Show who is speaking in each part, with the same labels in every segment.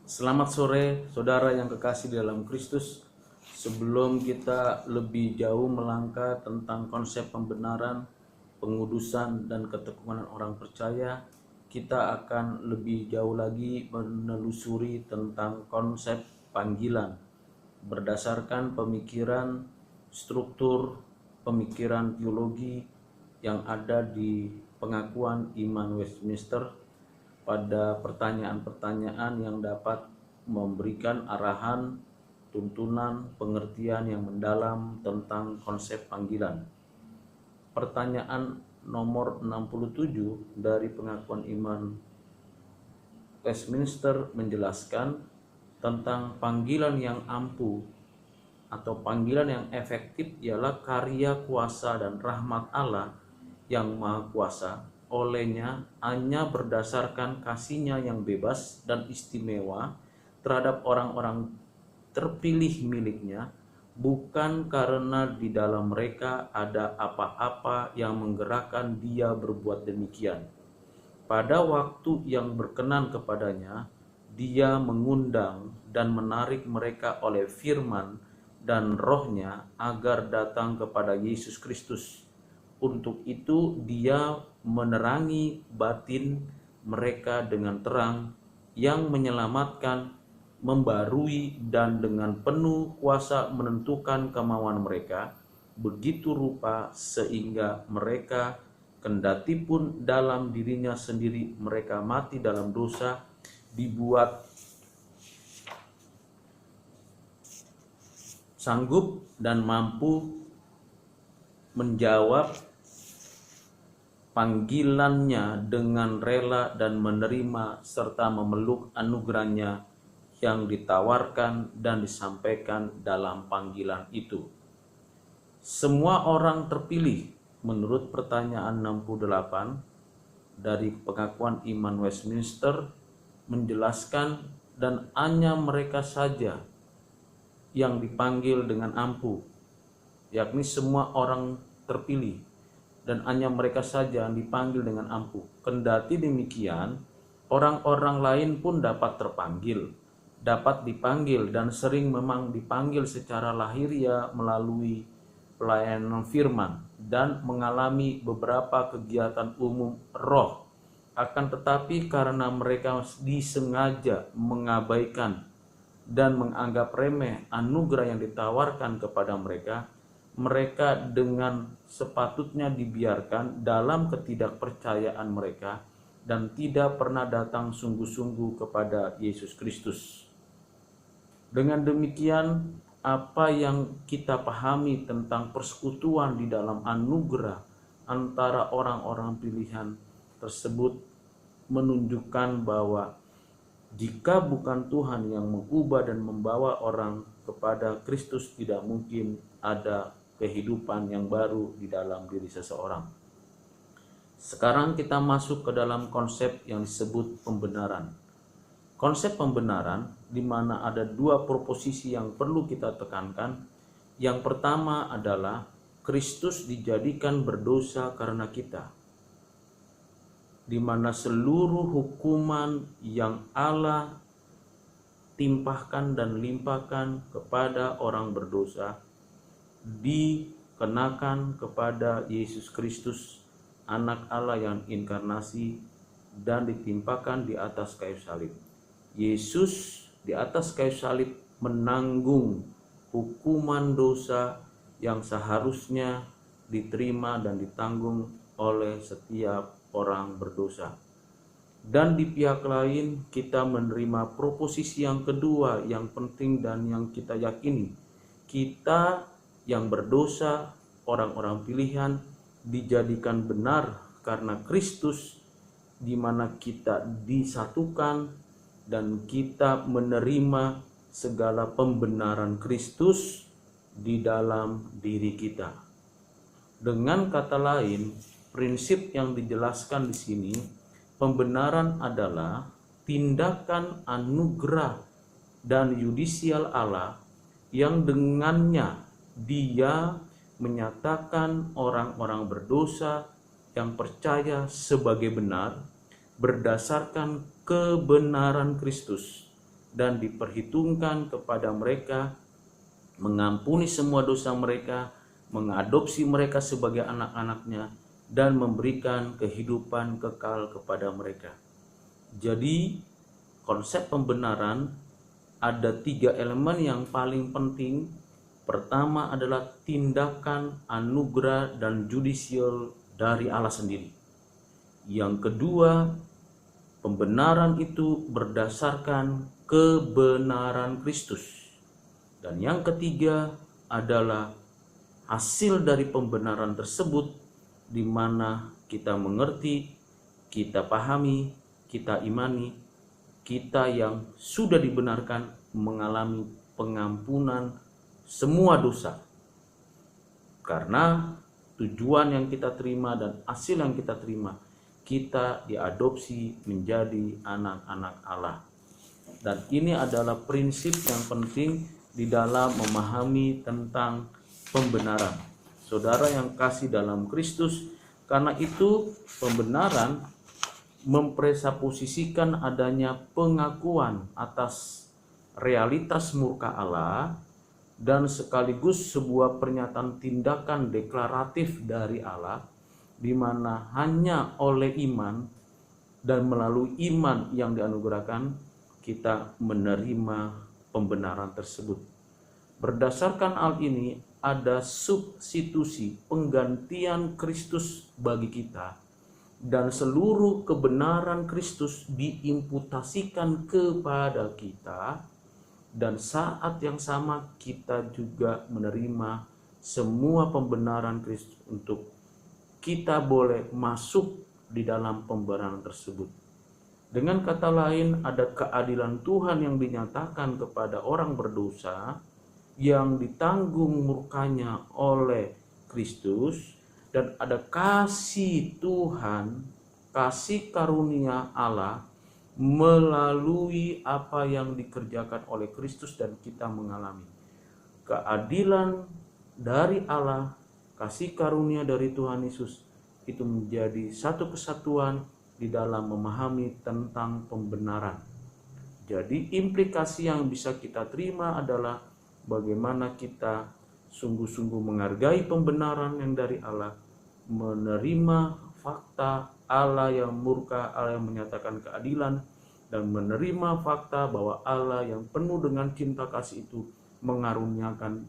Speaker 1: Selamat sore, saudara yang kekasih di dalam Kristus. Sebelum kita lebih jauh melangkah tentang konsep pembenaran, pengudusan, dan ketekunan orang percaya, kita akan lebih jauh lagi menelusuri tentang konsep panggilan berdasarkan pemikiran, struktur, pemikiran teologi yang ada di pengakuan iman Westminster pada pertanyaan-pertanyaan yang dapat memberikan arahan, tuntunan, pengertian yang mendalam tentang konsep panggilan. Pertanyaan nomor 67 dari pengakuan iman Westminster menjelaskan tentang panggilan yang ampuh atau panggilan yang efektif ialah karya kuasa dan rahmat Allah yang maha kuasa olehnya hanya berdasarkan kasihnya yang bebas dan istimewa terhadap orang-orang terpilih miliknya, bukan karena di dalam mereka ada apa-apa yang menggerakkan dia berbuat demikian. Pada waktu yang berkenan kepadanya, dia mengundang dan menarik mereka oleh firman dan rohnya agar datang kepada Yesus Kristus. Untuk itu dia menerangi batin mereka dengan terang yang menyelamatkan, membarui, dan dengan penuh kuasa menentukan kemauan mereka, begitu rupa sehingga mereka kendati pun dalam dirinya sendiri mereka mati dalam dosa, dibuat sanggup dan mampu menjawab panggilannya dengan rela dan menerima serta memeluk anugerahnya yang ditawarkan dan disampaikan dalam panggilan itu. Semua orang terpilih menurut pertanyaan 68 dari pengakuan iman Westminster menjelaskan dan hanya mereka saja yang dipanggil dengan ampuh, yakni semua orang terpilih dan hanya mereka saja yang dipanggil dengan ampuh. Kendati demikian, orang-orang lain pun dapat terpanggil, dapat dipanggil dan sering memang dipanggil secara lahiriah melalui pelayanan firman dan mengalami beberapa kegiatan umum roh. Akan tetapi karena mereka disengaja mengabaikan dan menganggap remeh anugerah yang ditawarkan kepada mereka, mereka dengan sepatutnya dibiarkan dalam ketidakpercayaan mereka dan tidak pernah datang sungguh-sungguh kepada Yesus Kristus. Dengan demikian, apa yang kita pahami tentang persekutuan di dalam anugerah antara orang-orang pilihan tersebut menunjukkan bahwa jika bukan Tuhan yang mengubah dan membawa orang kepada Kristus, tidak mungkin ada kehidupan yang baru di dalam diri seseorang. Sekarang kita masuk ke dalam konsep yang disebut pembenaran. Konsep pembenaran di mana ada dua proposisi yang perlu kita tekankan. Yang pertama adalah Kristus dijadikan berdosa karena kita, di mana seluruh hukuman yang Allah timpahkan dan limpahkan kepada orang berdosa dikenakan kepada Yesus Kristus, anak Allah yang inkarnasi, dan ditimpakan di atas kayu salib. Yesus di atas kayu salib menanggung hukuman dosa yang seharusnya diterima dan ditanggung oleh setiap orang berdosa. Dan di pihak lain kita menerima proposisi yang kedua yang penting dan yang kita yakini. Kita yang berdosa, orang-orang pilihan, dijadikan benar karena Kristus, di mana kita disatukan dan kita menerima segala pembenaran Kristus di dalam diri kita. Dengan kata lain, prinsip yang dijelaskan di sini, pembenaran adalah tindakan anugerah dan yudisial Allah yang dengannya dia menyatakan orang-orang berdosa yang percaya sebagai benar berdasarkan kebenaran Kristus dan diperhitungkan kepada mereka, mengampuni semua dosa mereka, mengadopsi mereka sebagai anak-anaknya, dan memberikan kehidupan kekal kepada mereka. Jadi konsep pembenaran ada 3 elemen yang paling penting. Pertama adalah tindakan anugerah dan judicial dari Allah sendiri. Yang kedua, pembenaran itu berdasarkan kebenaran Kristus. Dan yang ketiga adalah hasil dari pembenaran tersebut, di mana kita mengerti, kita pahami, kita imani, kita yang sudah dibenarkan mengalami pengampunan semua dosa. Karena tujuan yang kita terima dan hasil yang kita terima, kita diadopsi menjadi anak-anak Allah. Dan ini adalah prinsip yang penting di dalam memahami tentang pembenaran. Saudara yang kasih dalam Kristus, karena itu pembenaran mempresaposisikan adanya pengakuan atas realitas murka Allah dan sekaligus sebuah pernyataan tindakan deklaratif dari Allah, di mana hanya oleh iman dan melalui iman yang dianugerahkan kita menerima pembenaran tersebut. Berdasarkan hal ini ada substitusi penggantian Kristus bagi kita, dan seluruh kebenaran Kristus diimputasikan kepada kita, dan saat yang sama kita juga menerima semua pembenaran Kristus untuk kita boleh masuk di dalam pembenaran tersebut. Dengan kata lain, ada keadilan Tuhan yang dinyatakan kepada orang berdosa yang ditanggung murkanya oleh Kristus, dan ada kasih Tuhan, kasih karunia Allah melalui apa yang dikerjakan oleh Kristus dan kita mengalami. Keadilan dari Allah, kasih karunia dari Tuhan Yesus itu menjadi satu kesatuan di dalam memahami tentang pembenaran. Jadi implikasi yang bisa kita terima adalah bagaimana kita sungguh-sungguh menghargai pembenaran yang dari Allah, menerima fakta Allah yang murka, Allah yang menyatakan keadilan, dan menerima fakta bahwa Allah yang penuh dengan cinta kasih itu mengaruniakan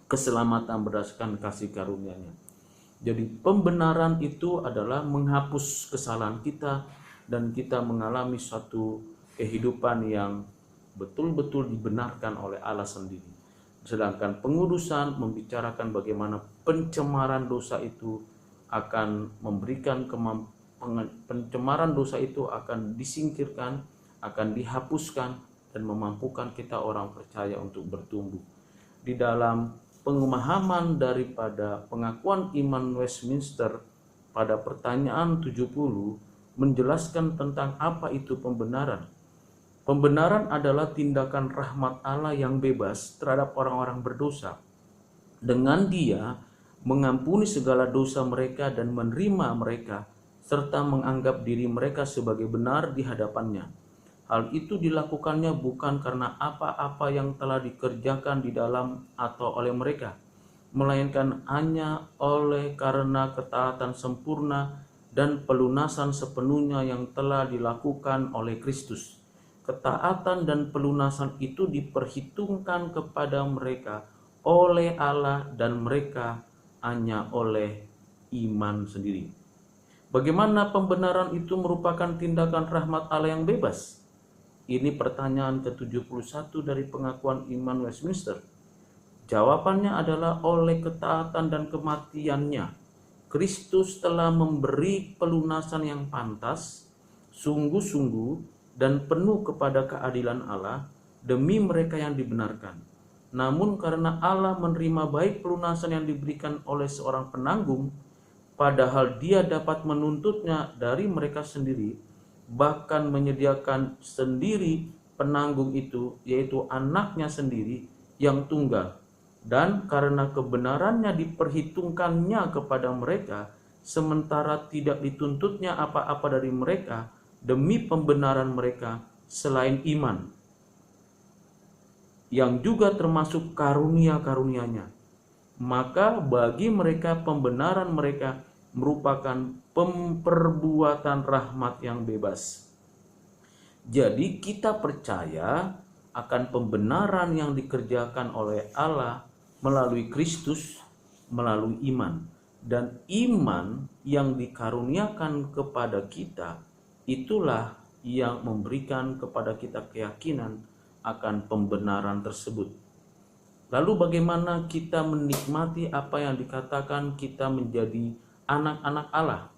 Speaker 1: keselamatan berdasarkan kasih karunia-Nya. Jadi pembenaran itu adalah menghapus kesalahan kita dan kita mengalami suatu kehidupan yang betul-betul dibenarkan oleh Allah sendiri. Sedangkan pengudusan membicarakan bagaimana pencemaran dosa itu akan memberikan pencemaran dosa itu akan disingkirkan, akan dihapuskan, dan memampukan kita orang percaya untuk bertumbuh. Di dalam pemahaman daripada pengakuan iman Westminster pada pertanyaan 70 menjelaskan tentang apa itu pembenaran. Pembenaran adalah tindakan rahmat Allah yang bebas terhadap orang-orang berdosa. Dengan Dia mengampuni segala dosa mereka dan menerima mereka, serta menganggap diri mereka sebagai benar di hadapannya. Hal itu dilakukannya bukan karena apa-apa yang telah dikerjakan di dalam atau oleh mereka, melainkan hanya oleh karena ketaatan sempurna dan pelunasan sepenuhnya yang telah dilakukan oleh Kristus. Ketaatan dan pelunasan itu diperhitungkan kepada mereka oleh Allah dan mereka hanya oleh iman sendiri. Bagaimana pembenaran itu merupakan tindakan rahmat Allah yang bebas? Ini pertanyaan ke-71 dari pengakuan iman Westminster. Jawabannya adalah oleh ketaatan dan kematiannya. Kristus telah memberi pelunasan yang pantas, sungguh-sungguh, dan penuh kepada keadilan Allah demi mereka yang dibenarkan. Namun karena Allah menerima baik pelunasan yang diberikan oleh seorang penanggung, padahal Dia dapat menuntutnya dari mereka sendiri, bahkan menyediakan sendiri penanggung itu, yaitu anaknya sendiri yang tunggal. Dan karena kebenarannya diperhitungkannya kepada mereka, sementara tidak dituntutnya apa-apa dari mereka demi pembenaran mereka selain iman. yang juga termasuk karunia-karunia-Nya. Maka bagi mereka pembenaran mereka merupakan perbuatan rahmat yang bebas. Jadi kita percaya akan pembenaran yang dikerjakan oleh Allah melalui Kristus, melalui iman. Dan iman yang dikaruniakan kepada kita, itulah yang memberikan kepada kita keyakinan akan pembenaran tersebut. Lalu bagaimana kita menikmati apa yang dikatakan kita menjadi anak-anak Allah?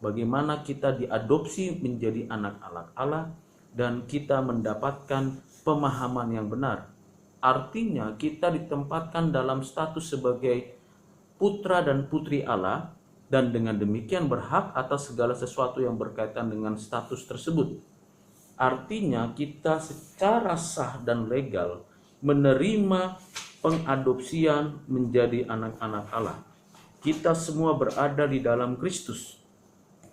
Speaker 1: Bagaimana kita diadopsi menjadi anak-anak Allah dan kita mendapatkan pemahaman yang benar? Artinya kita ditempatkan dalam status sebagai putra dan putri Allah, dan dengan demikian berhak atas segala sesuatu yang berkaitan dengan status tersebut. Artinya kita secara sah dan legal menerima pengadopsian menjadi anak-anak Allah. Kita semua berada di dalam Kristus.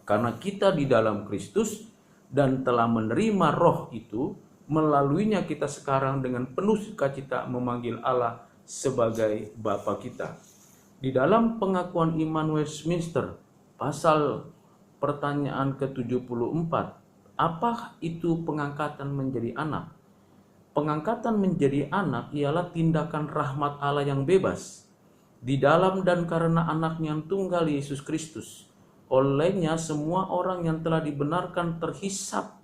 Speaker 1: Karena kita di dalam Kristus dan telah menerima roh itu, melaluinya kita sekarang dengan penuh sukacita memanggil Allah sebagai Bapa kita. Di dalam pengakuan iman Westminster, pasal pertanyaan ke-74, apa itu pengangkatan menjadi anak? Pengangkatan menjadi anak ialah tindakan rahmat Allah yang bebas. Di dalam dan karena anaknya yang tunggal Yesus Kristus, olehnya semua orang yang telah dibenarkan terhisap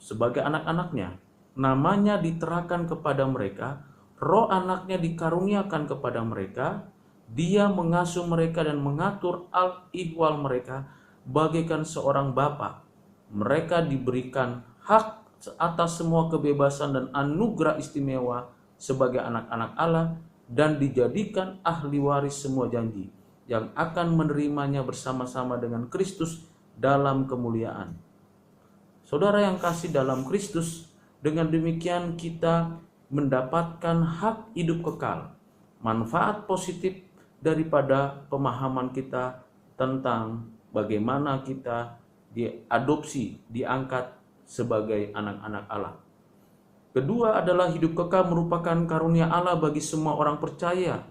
Speaker 1: sebagai anak-anaknya. Namanya diterahkan kepada mereka, roh anaknya dikaruniakan kepada mereka, dia mengasuh mereka dan mengatur al-ihwal mereka bagaikan seorang bapa. Mereka diberikan hak atas semua kebebasan dan anugerah istimewa sebagai anak-anak Allah dan dijadikan ahli waris semua janji yang akan menerimanya bersama-sama dengan Kristus dalam kemuliaan. Saudara yang kasih dalam Kristus, dengan demikian kita mendapatkan hak hidup kekal, manfaat positif daripada pemahaman kita tentang bagaimana kita diadopsi, diangkat sebagai anak-anak Allah. Kedua adalah hidup kekal merupakan karunia Allah bagi semua orang percaya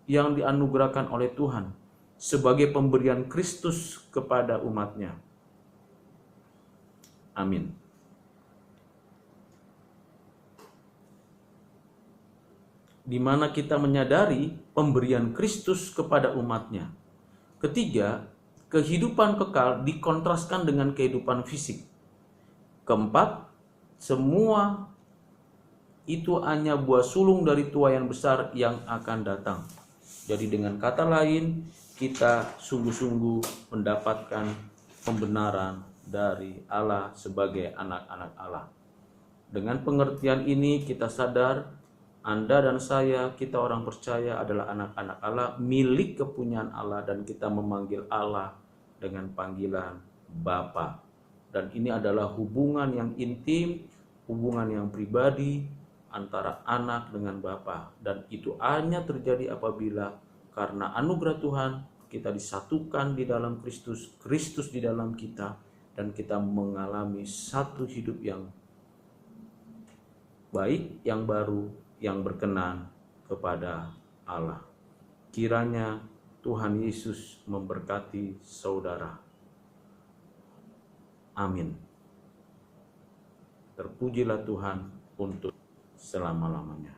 Speaker 1: yang dianugerahkan oleh Tuhan sebagai pemberian Kristus kepada umatnya. Amin. Di mana kita menyadari pemberian Kristus kepada umatnya. Ketiga, kehidupan kekal dikontraskan dengan kehidupan fisik. Keempat, semua itu hanya buah sulung dari tuaian besar yang akan datang. Jadi dengan kata lain, kita sungguh-sungguh mendapatkan pembenaran dari Allah sebagai anak-anak Allah. Dengan pengertian ini kita sadar Anda dan saya, kita orang percaya adalah anak-anak Allah, milik kepunyaan Allah, dan kita memanggil Allah dengan panggilan Bapa. Dan ini adalah hubungan yang intim, hubungan yang pribadi antara anak dengan Bapa. Dan itu hanya terjadi apabila karena anugerah Tuhan kita disatukan di dalam Kristus, Kristus di dalam kita, dan kita mengalami satu hidup yang baik, yang baru, yang berkenan kepada Allah. Kiranya Tuhan Yesus memberkati saudara. Amin. Terpujilah Tuhan untuk selama-lamanya.